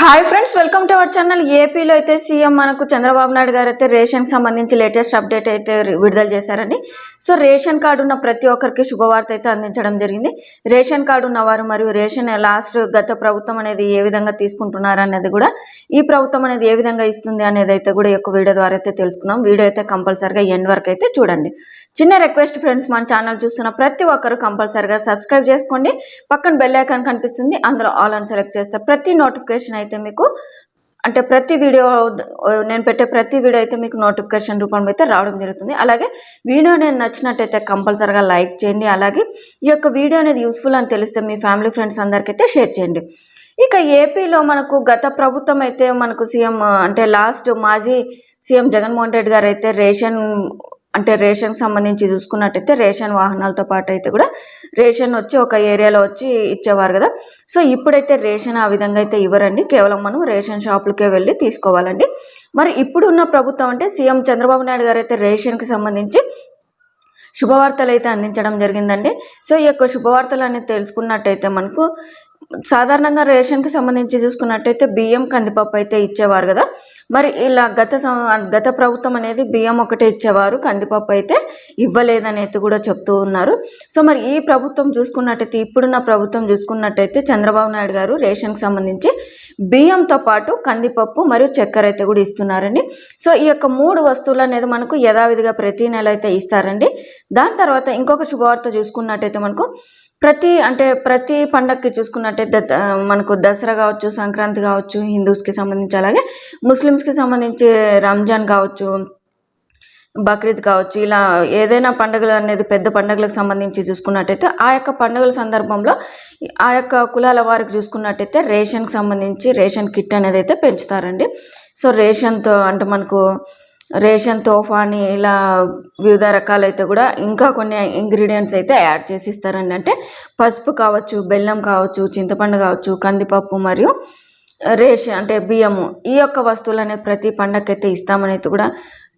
Hi friends, welcome to our channel. ఏపీలో అయితే CM మనకు చంద్రబాబు నాయుడు గారు అయితే రేషన్కి సంబంధించి లేటెస్ట్ అప్డేట్ అయితే విడుదల చేశారండి. సో రేషన్ కార్డు ఉన్న ప్రతి ఒక్కరికి శుభవార్త అయితే అందించడం జరిగింది. రేషన్ కార్డు ఉన్నవారు మరియు రేషన్ గత ప్రభుత్వం అనేది ఏ విధంగా తీసుకుంటున్నారు అనేది కూడా, ఈ ప్రభుత్వం అనేది ఏ విధంగా ఇస్తుంది అనేది అయితే కూడా ఈ వీడియో ద్వారా అయితే తెలుసుకున్నాం. వీడియో అయితే కంపల్సరిగా ఎండ్ వరకు అయితే చూడండి. చిన్న రిక్వెస్ట్ ఫ్రెండ్స్, మన ఛానల్ చూస్తున్న ప్రతి ఒక్కరు కంపల్సరిగా సబ్స్క్రైబ్ చేసుకోండి. పక్కన బెల్ ఐకాన్ కనిపిస్తుంది, అందులో ఆల్ అని సెలెక్ట్ చేస్తే ప్రతి నోటిఫికేషన్ అయితే మీకు ప్రతి వీడియో నేను పెట్టే ప్రతి వీడియో అయితే మీకు నోటిఫికేషన్ రూపంలో అయితే రావడం జరుగుతుంది. అలాగే వీడియో నేను నచ్చినట్టయితే కంపల్సరిగా లైక్ చేయండి. అలాగే ఈ యొక్క వీడియో అనేది యూస్ఫుల్ అని తెలిస్తే మీ ఫ్యామిలీ ఫ్రెండ్స్ అందరికైతే షేర్ చేయండి. ఇక ఏపీలో మనకు గత ప్రభుత్వం అయితే మనకు సీఎం మాజీ సీఎం జగన్మోహన్ రెడ్డి గారు అయితే రేషన్ సంబంధించి చూసుకున్నట్టయితే రేషన్ వాహనాలతో పాటు అయితే కూడా రేషన్ వచ్చి ఒక ఏరియాలో వచ్చి ఇచ్చేవారు కదా. సో ఇప్పుడైతే రేషన్ ఆ విధంగా అయితే ఇవ్వరండి, కేవలం మనం రేషన్ షాపులకే వెళ్ళి తీసుకోవాలండి. మరి ఇప్పుడున్న ప్రభుత్వం అంటే సీఎం చంద్రబాబు నాయుడు గారు అయితే రేషన్కి సంబంధించి శుభవార్తలు అయితే అందించడం జరిగిందండి. సో ఈ యొక్క శుభవార్తలు అనేది తెలుసుకున్నట్టయితే మనకు సాధారణంగా రేషన్కి సంబంధించి చూసుకున్నట్టయితే బియ్యం, కందిపప్పు అయితే ఇచ్చేవారు కదా. మరి ఇలా గత ప్రభుత్వం అనేది బియ్యం ఒకటే ఇచ్చేవారు, కందిపప్పు అయితే ఇవ్వలేదనేది కూడా చెప్తూ ఉన్నారు. సో మరి ఈ ప్రభుత్వం చూసుకున్నట్టయితే, ఇప్పుడున్న ప్రభుత్వం చూసుకున్నట్టయితే చంద్రబాబు నాయుడు గారు రేషన్కి సంబంధించి బియ్యంతో పాటు కందిపప్పు మరియు చక్కెర అయితే కూడా ఇస్తున్నారండి. సో ఈ యొక్క 3 వస్తువులు అనేది మనకు యథావిధిగా ప్రతి నెల అయితే ఇస్తారండి. దాని తర్వాత ఇంకొక శుభవార్త చూసుకున్నట్టయితే మనకు ప్రతి పండగకి చూసుకున్నట్టయితే మనకు దసరా కావచ్చు, సంక్రాంతి కావచ్చు, హిందూస్కి సంబంధించి, అలాగే ముస్లిమ్స్కి సంబంధించి రంజాన్ కావచ్చు, బక్రీద్ కావచ్చు, ఇలా ఏదైనా పండుగలు అనేది పెద్ద పండుగలకు సంబంధించి చూసుకున్నట్టయితే ఆ యొక్క పండుగల సందర్భంలో ఆ యొక్క కులాల వారికి చూసుకున్నట్టయితే రేషన్కి సంబంధించి రేషన్ కిట్ అనేది అయితే పెంచుతారండి. సో రేషన్తో మనకు రేషన్ తోఫా అని ఇలా వివిధ రకాలైతే కూడా ఇంకా కొన్ని ఇంగ్రీడియంట్స్ అయితే యాడ్ చేసి ఇస్తారండి. అంటే పసుపు కావచ్చు, బెల్లం కావచ్చు, చింతపండు కావచ్చు, కందిపప్పు మరియు రేషన్ బియ్యము, ఈ యొక్క వస్తువులు అనేది ప్రతి పండగకైతే ఇస్తామని అయితే కూడా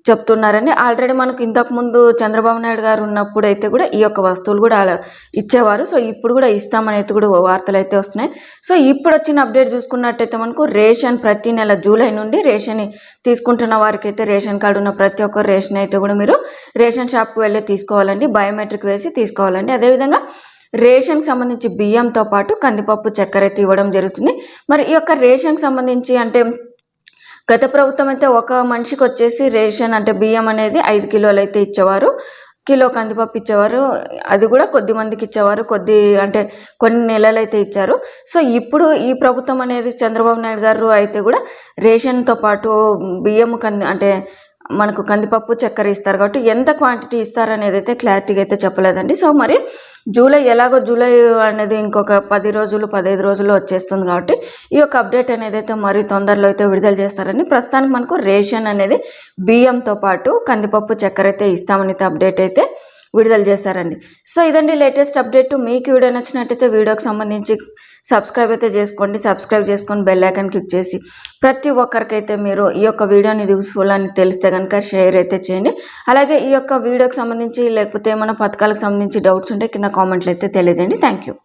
చెప్తున్నారని. ఆల్రెడీ మనకు ఇంతకుముందు చంద్రబాబు నాయుడు గారు ఉన్నప్పుడు అయితే కూడా ఈ యొక్క వస్తువులు కూడా ఇచ్చేవారు. సో ఇప్పుడు కూడా ఇస్తామని అయితే కూడా వార్తలు అయితే వస్తున్నాయి. సో ఇప్పుడు వచ్చిన అప్డేట్ చూసుకున్నట్టయితే మనకు రేషన్ ప్రతి నెల జూలై నుండి రేషన్ తీసుకుంటున్న వారికి అయితే రేషన్ కార్డు ఉన్న ప్రతి ఒక్క రేషన్ అయితే కూడా మీరు రేషన్ షాప్కి వెళ్ళి తీసుకోవాలండి, బయోమెట్రిక్ వేసి తీసుకోవాలండి. అదేవిధంగా రేషన్కి సంబంధించి బియ్యంతో పాటు కందిపప్పు, చక్కెర అయితే ఇవ్వడం జరుగుతుంది. మరి ఈ యొక్క రేషన్కి సంబంధించి గత ప్రభుత్వం అయితే ఒక మనిషికి వచ్చేసి రేషన్ బియ్యం అనేది 5 కిలోలు అయితే ఇచ్చేవారు, కిలో కందిపప్పు ఇచ్చేవారు. అది కూడా కొద్ది మందికి ఇచ్చేవారు, కొన్ని నెలలు అయితే ఇచ్చారు. సో ఇప్పుడు ఈ ప్రభుత్వం అనేది చంద్రబాబు నాయుడు గారు అయితే కూడా రేషన్తో పాటు బియ్యం మనకు కందిపప్పు, చక్కెర ఇస్తారు కాబట్టి ఎంత క్వాంటిటీ ఇస్తారనేది అయితే క్లారిటీగా అయితే చెప్పలేదండి. సో మరి జూలై అనేది ఇంకొక 10 రోజులు 15 రోజుల్లో వచ్చేస్తుంది కాబట్టి ఈ యొక్క అప్డేట్ అనేది అయితే మరీ తొందరలో అయితే విడుదల చేస్తారని. ప్రస్తుతానికి మనకు రేషన్ అనేది బియ్యంతో పాటు కందిపప్పు, చక్కెర అయితే ఇస్తామని అప్డేట్ అయితే విడుదల చేశారండి. సో ఇదండి లేటెస్ట్ అప్డేట్. మీకు వీడియో నచ్చినట్టయితే వీడియోకి సంబంధించి సబ్స్క్రైబ్ అయితే చేసుకోండి. సబ్స్క్రైబ్ చేసుకొని బెల్ ఐకాన్ క్లిక్ చేసి ప్రతి ఒక్కరికైతే మీరు ఈ యొక్క వీడియోని యూస్ఫుల్ అని తెలిస్తే కనుక షేర్ అయితే చేయండి. అలాగే ఈ యొక్క వీడియోకి సంబంధించి లేకపోతే ఏమైనా పథకాలకు సంబంధించి డౌట్స్ ఉంటే కింద కామెంట్లు అయితే తెలియజేయండి. Thank you.